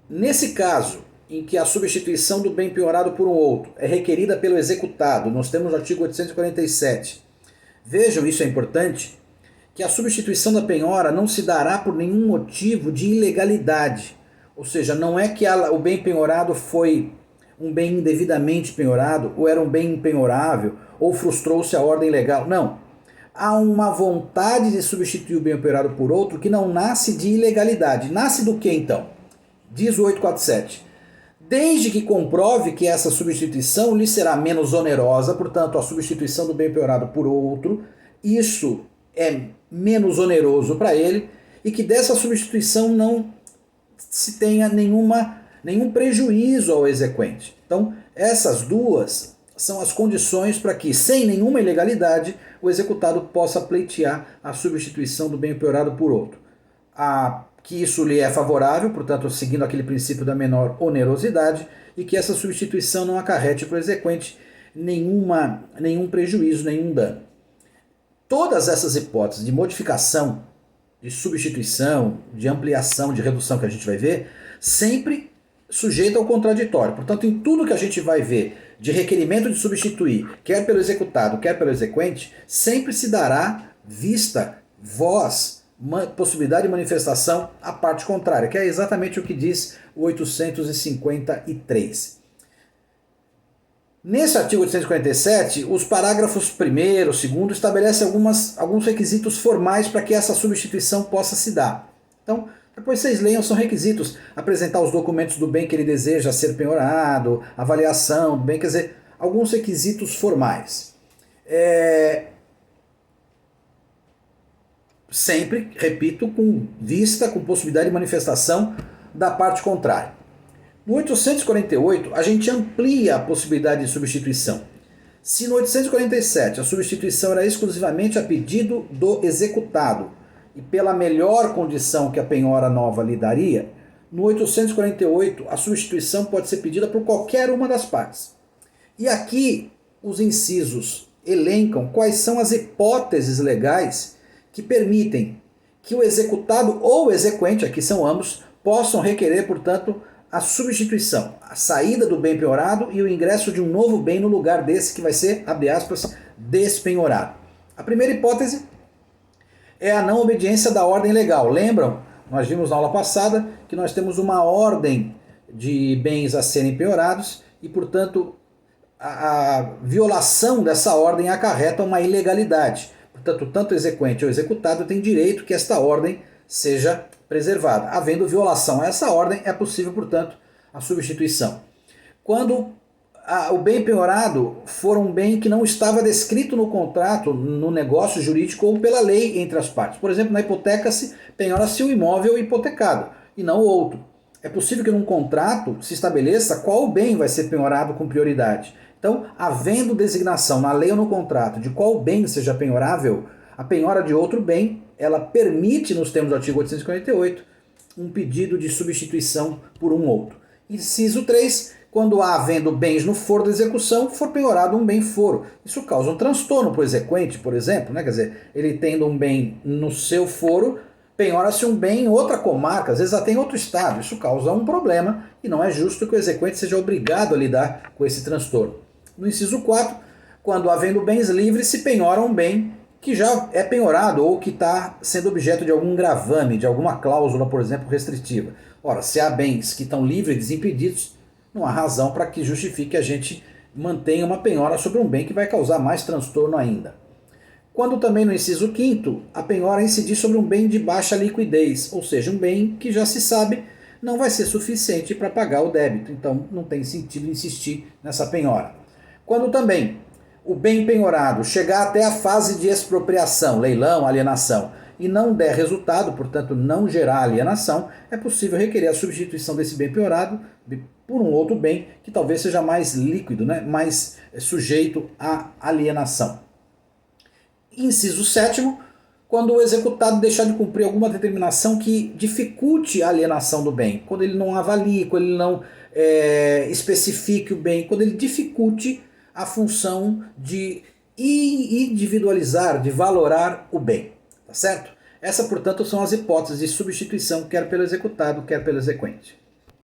Nesse caso, em que a substituição do bem penhorado por um outro é requerida pelo executado, nós temos o artigo 847. Vejam, isso é importante, que a substituição da penhora não se dará por nenhum motivo de ilegalidade. Ou seja, não é que o bem penhorado foi um bem indevidamente penhorado, ou era um bem impenhorável, ou frustrou-se a ordem legal. Não. Há uma vontade de substituir o bem penhorado por outro que não nasce de ilegalidade. Nasce do que então? Diz o 847. Desde que comprove que essa substituição lhe será menos onerosa, portanto, a substituição do bem penhorado por outro, isso é menos oneroso para ele, e que dessa substituição não se tenha nenhum prejuízo ao exequente. Então, essas duas são as condições para que, sem nenhuma ilegalidade, o executado possa pleitear a substituição do bem penhorado por outro. Que isso lhe é favorável, portanto, seguindo aquele princípio da menor onerosidade, e que essa substituição não acarrete para o exequente nenhum prejuízo, nenhum dano. Todas essas hipóteses de modificação, de substituição, de ampliação, de redução que a gente vai ver, sempre sujeita ao contraditório. Portanto, em tudo que a gente vai ver de requerimento de substituir, quer pelo executado, quer pelo exequente, sempre se dará vista, voz, possibilidade de manifestação à parte contrária, que é exatamente o que diz o 853. Nesse artigo 847, os parágrafos 1º, 2º estabelecem alguns requisitos formais para que essa substituição possa se dar. Então, depois vocês leiam, são requisitos: apresentar os documentos do bem que ele deseja ser penhorado, avaliação do bem, quer dizer, alguns requisitos formais. Sempre, repito, com possibilidade de manifestação da parte contrária. No 848, a gente amplia a possibilidade de substituição. Se no 847 a substituição era exclusivamente a pedido do executado e pela melhor condição que a penhora nova lhe daria, no 848 a substituição pode ser pedida por qualquer uma das partes. E aqui os incisos elencam quais são as hipóteses legais que permitem que o executado ou o exequente, aqui são ambos, possam requerer, portanto, a substituição, a saída do bem penhorado e o ingresso de um novo bem no lugar desse que vai ser, abre aspas, despenhorado. A primeira hipótese é a não obediência da ordem legal. Lembram? Nós vimos na aula passada que nós temos uma ordem de bens a serem penhorados e, portanto, a violação dessa ordem acarreta uma ilegalidade. Portanto, tanto o exequente ou o executado tem direito que esta ordem seja preservada. Havendo violação a essa ordem, é possível, portanto, a substituição. Quando o bem penhorado for um bem que não estava descrito no contrato, no negócio jurídico ou pela lei entre as partes. Por exemplo, na hipoteca penhora-se o imóvel hipotecado e não o outro. É possível que num contrato se estabeleça qual bem vai ser penhorado com prioridade. Então, havendo designação na lei ou no contrato de qual bem seja penhorável, a penhora de outro bem, ela permite, nos termos do artigo 848, um pedido de substituição por um outro. Inciso 3, quando havendo bens no foro da execução, for penhorado um bem foro. Isso causa um transtorno para o exequente, por exemplo, né? Quer dizer, ele tendo um bem no seu foro, penhora-se um bem em outra comarca, às vezes até em outro estado. Isso causa um problema e não é justo que o exequente seja obrigado a lidar com esse transtorno. No inciso 4, quando havendo bens livres, se penhora um bem que já é penhorado ou que está sendo objeto de algum gravame, de alguma cláusula, por exemplo, restritiva. Ora, se há bens que estão livres e desimpedidos, não há razão para que justifique que a gente mantenha uma penhora sobre um bem que vai causar mais transtorno ainda. Quando também no inciso 5º, a penhora incidir sobre um bem de baixa liquidez, ou seja, um bem que já se sabe não vai ser suficiente para pagar o débito, então não tem sentido insistir nessa penhora. Quando também o bem penhorado chegar até a fase de expropriação, leilão, alienação, e não der resultado, portanto não gerar alienação, é possível requerer a substituição desse bem penhorado por um outro bem que talvez seja mais líquido, né? Mais sujeito à alienação. Inciso 7º, quando o executado deixar de cumprir alguma determinação que dificulte a alienação do bem, quando ele não avalie, quando ele não especifique o bem, quando ele dificulte a função de individualizar, de valorar o bem, tá certo? Essa, portanto, são as hipóteses de substituição, quer pelo executado, quer pelo exequente.